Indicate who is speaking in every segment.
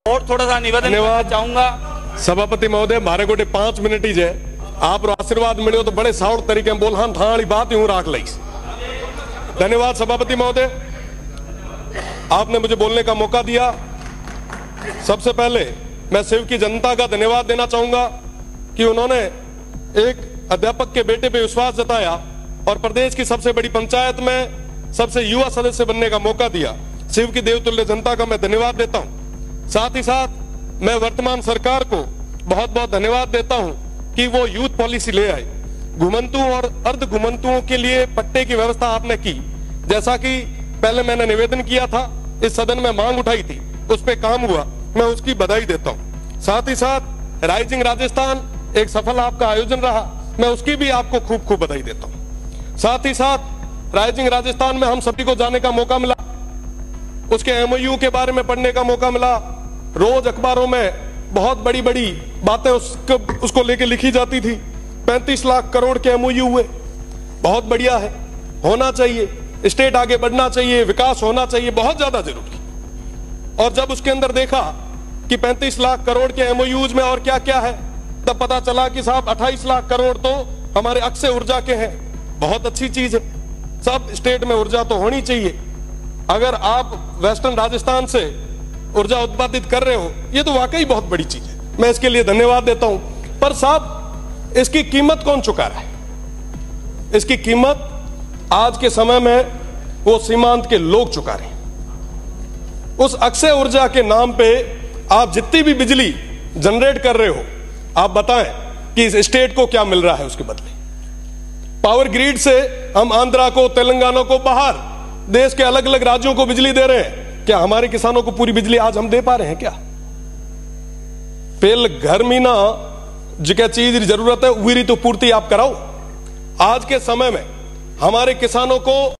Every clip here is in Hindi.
Speaker 1: और थोड़ा सा निवेदन करना चाहूंगा।
Speaker 2: सभापति महोदय मारे गोटे 5 मिनट ही जे आप आशीर्वाद मिलो तो बड़े साउट तरीके में बोल हाँ थाली बात यूं राख ली। धन्यवाद सभापति महोदय, आपने मुझे बोलने का मौका दिया। सबसे पहले मैं शिव की जनता का धन्यवाद देना चाहूंगा कि उन्होंने एक अध्यापक के बेटे पे विश्वास जताया और प्रदेश की सबसे बड़ी पंचायत में सबसे युवा सदस्य बनने का मौका दिया। शिव की देवतुल्य जनता का मैं धन्यवाद देता हूं। साथ ही साथ मैं वर्तमान सरकार को बहुत बहुत धन्यवाद देता हूं कि वो यूथ पॉलिसी ले आए। घुमंतुओं और अर्ध घुमंतुओं के लिए पट्टे की व्यवस्था आपने की, जैसा कि पहले मैंने निवेदन किया था, इस सदन में मांग उठाई थी, उस पर काम हुआ, मैं उसकी बधाई देता हूं। साथ ही साथ राइजिंग राजस्थान एक सफल आपका आयोजन रहा, मैं उसकी भी आपको खूब खूब बधाई देता हूं। साथ ही साथ राइजिंग राजस्थान में हम सभी को जाने का मौका मिला, उसके एमओयू के बारे में पढ़ने का मौका मिला। रोज अखबारों में बहुत बड़ी बड़ी बातें उसको लेके लिखी जाती थी। 35 लाख करोड़ के एमओयू हुए, बहुत बढ़िया है, होना चाहिए, स्टेट आगे बढ़ना चाहिए, विकास होना चाहिए, बहुत ज्यादा जरूरी। और जब उसके अंदर देखा कि 35 लाख करोड़ के एमओयूज में और क्या क्या है, तब पता चला कि साहब 28 लाख करोड़ तो हमारे अक्षय ऊर्जा के हैं। बहुत अच्छी चीज है, सब स्टेट में ऊर्जा तो होनी चाहिए। अगर आप वेस्टर्न राजस्थान से ऊर्जा उत्पादित कर रहे हो, ये तो वाकई बहुत बड़ी चीज है, मैं इसके लिए धन्यवाद देता हूं। पर साहब इसकी कीमत कौन चुका रहा है? इसकी कीमत आज के समय में वो सीमांत के लोग चुका रहे हैं। उस अक्षय ऊर्जा के नाम पे आप जितनी भी बिजली जनरेट कर रहे हो, आप बताएं कि इस स्टेट को क्या मिल रहा है उसके बदले। पावर ग्रिड से हम आंध्रा को, तेलंगाना को, बाहर देश के अलग अलग राज्यों को बिजली दे रहे हैं। क्या हमारे किसानों को पूरी बिजली आज हम दे पा रहे हैं क्या? पेल घर में ना जिका चीज की जरूरत है वही तो पूर्ति आप कराओ। आज के समय में हमारे किसानों को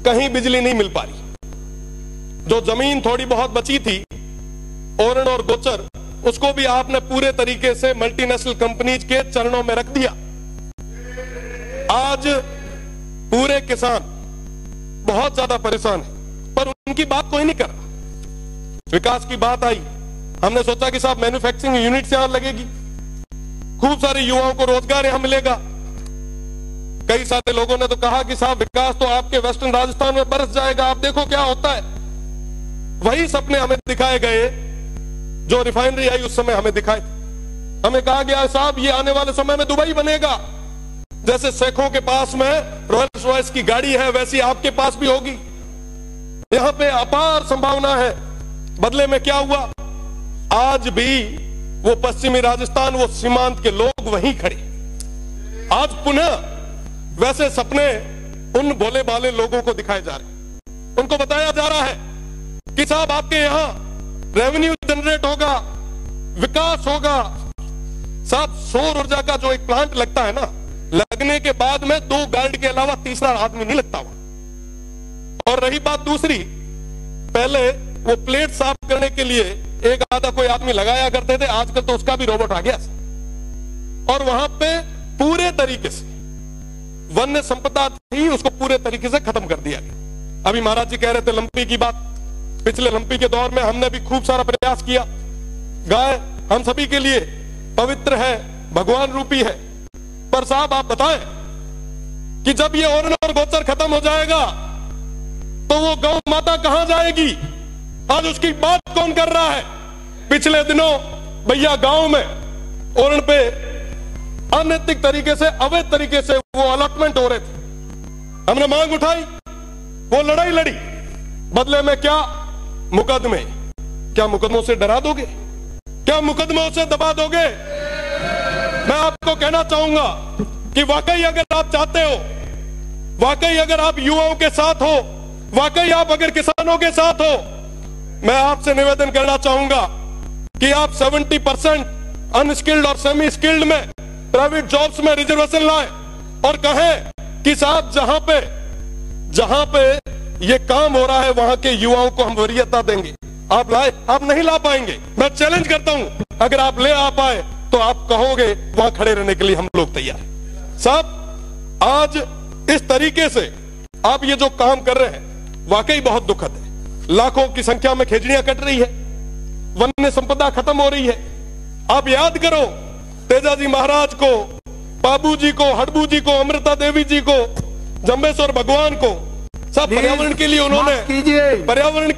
Speaker 2: कहीं बिजली नहीं मिल पा रही। जो जमीन थोड़ी बहुत बची थी ओरण और गोचर, उसको भी आपने पूरे तरीके से मल्टीनेशनल कंपनीज के चरणों में रख दिया। आज पूरे किसान बहुत ज्यादा परेशान है, पर उनकी बात कोई नहीं कर रहा। विकास की बात आई, हमने सोचा कि साहब मैन्युफैक्चरिंग यूनिट यहां लगेगी, खूब सारे युवाओं को रोजगार यहां मिलेगा। कई सारे लोगों ने तो कहा कि साहब विकास तो आपके वेस्टर्न राजस्थान में बरस जाएगा, आप देखो क्या होता है। वही सपने हमें दिखाए गए जो रिफाइनरी आई उस समय हमें दिखाए थे। हमें कहा गया साहब ये आने वाले समय में दुबई बनेगा, जैसे शेखों के पास में रॉयल्स रॉयस की गाड़ी है वैसी आपके पास भी होगी। यहां पे अपार संभावना है। बदले में क्या हुआ? आज भी वो पश्चिमी राजस्थान, वो सीमांत के लोग वहीं खड़े। आज पुनः वैसे सपने उन भोले भाले लोगों को दिखाए जा रहे। उनको बताया जा रहा है कि साहब आपके यहां रेवेन्यू जनरेट होगा, विकास होगा। साहब सौर ऊर्जा का जो एक प्लांट लगता है ना, लगने के बाद में 2 गार्ड के अलावा तीसरा आदमी नहीं लगता हुआ। और रही बात दूसरी, पहले वो प्लेट साफ करने के लिए एक आधा कोई आदमी लगाया करते थे, आजकल तो उसका भी रोबोट आ गया। और वहां पे पूरे तरीके से वन्य संपदा थी, उसको पूरे तरीके से खत्म कर दिया गया। अभी महाराज जी कह रहे थे लंपी की बात, पिछले लंपी के दौर में हमने भी खूब सारा प्रयास किया। गाय हम सभी के लिए पवित्र है, भगवान रूपी है। पर साहब आप बताएं कि जब ये ओरण और गोचर खत्म हो जाएगा तो वो गौ माता कहां जाएगी? आज उसकी बात कौन कर रहा है? पिछले दिनों भैया गांव में ओरण पे अनैतिक तरीके से, अवैध तरीके से वो अलॉटमेंट हो रहे थे। हमने मांग उठाई, वो लड़ाई लड़ी, बदले में क्या? मुकदमे। क्या मुकदमों से डरा दोगे? क्या मुकदमों से दबा दोगे? मैं आपको कहना चाहूंगा कि वाकई अगर आप चाहते हो, वाकई अगर आप युवाओं के साथ हो, वाकई आप अगर किसानों के साथ हो, मैं आपसे निवेदन करना चाहूंगा कि आप 70% अनस्किल्ड और सेमी स्किल्ड में प्राइवेट जॉब्स में रिजर्वेशन लाएं और कहें कि साहब जहां पे ये काम हो रहा है वहां के युवाओं को हम वरीयता देंगे। आप लाए? आप नहीं ला पाएंगे। मैं चैलेंज करता हूं, अगर आप ले आ पाए तो आप कहोगे वहां खड़े रहने के लिए हम लोग तैयार हैं। साहब आज इस तरीके से आप ये जो काम कर रहे हैं वाकई बहुत दुखद है। लाखों की संख्या में खेजड़ियां कट रही है। वन्य संपदा खत्म हो रही है। आप याद करो तेजाजी महाराज को, बाबू जी को, हड़बू जी को, अमृता देवी जी को, जम्बेश्वर भगवान को, सब पर्यावरण के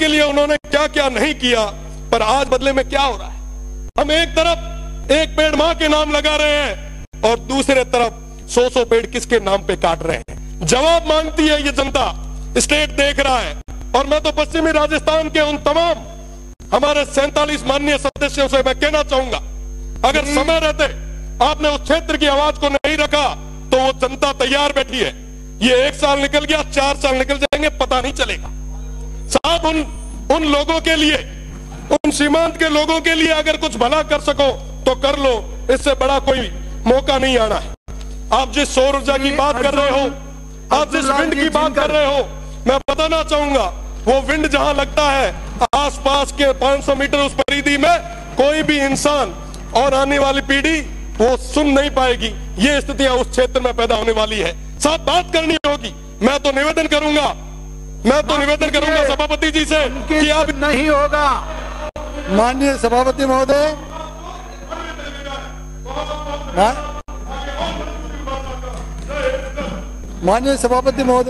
Speaker 2: लिए उन्होंने क्या क्या नहीं किया। पर आज बदले में क्या हो रहा है? हम एक तरफ एक पेड़ मां के नाम लगा रहे हैं और दूसरे तरफ 100 पेड़ किसके नाम पे काट रहे हैं। जवाब मांगती है ये जनता, स्टेट देख रहा है। और मैं तो पश्चिमी राजस्थान के उन तमाम हमारे 47 माननीय सदस्यों से मैं कहना चाहूंगा, अगर समय रहते आपने उस क्षेत्र की आवाज को नहीं रखा तो वो जनता तैयार बैठी है। ये 1 साल निकल गया, 4 साल निकल जाएंगे, पता नहीं चलेगा। साहब उन लोगों के लिए, उन सीमांत के लोगों के लिए अगर कुछ भला कर सको तो कर लो, इससे बड़ा कोई मौका नहीं आना है। आप जिस सौर ऊर्जा की बात कर रहे हो, आप जिस विंड की बात कर रहे हो, मैं बताना चाहूंगा वो विंड जहां लगता है आसपास के 500 मीटर उस परिधि में कोई भी इंसान और आने वाली पीढ़ी वो सुन नहीं पाएगी। ये स्थितियां उस क्षेत्र में पैदा होने वाली है। साथ बात करनी होगी। मैं तो निवेदन करूंगा सभापति जी से कि आप
Speaker 3: नहीं होगा। माननीय सभापति महोदय, माननीय सभापति महोदय।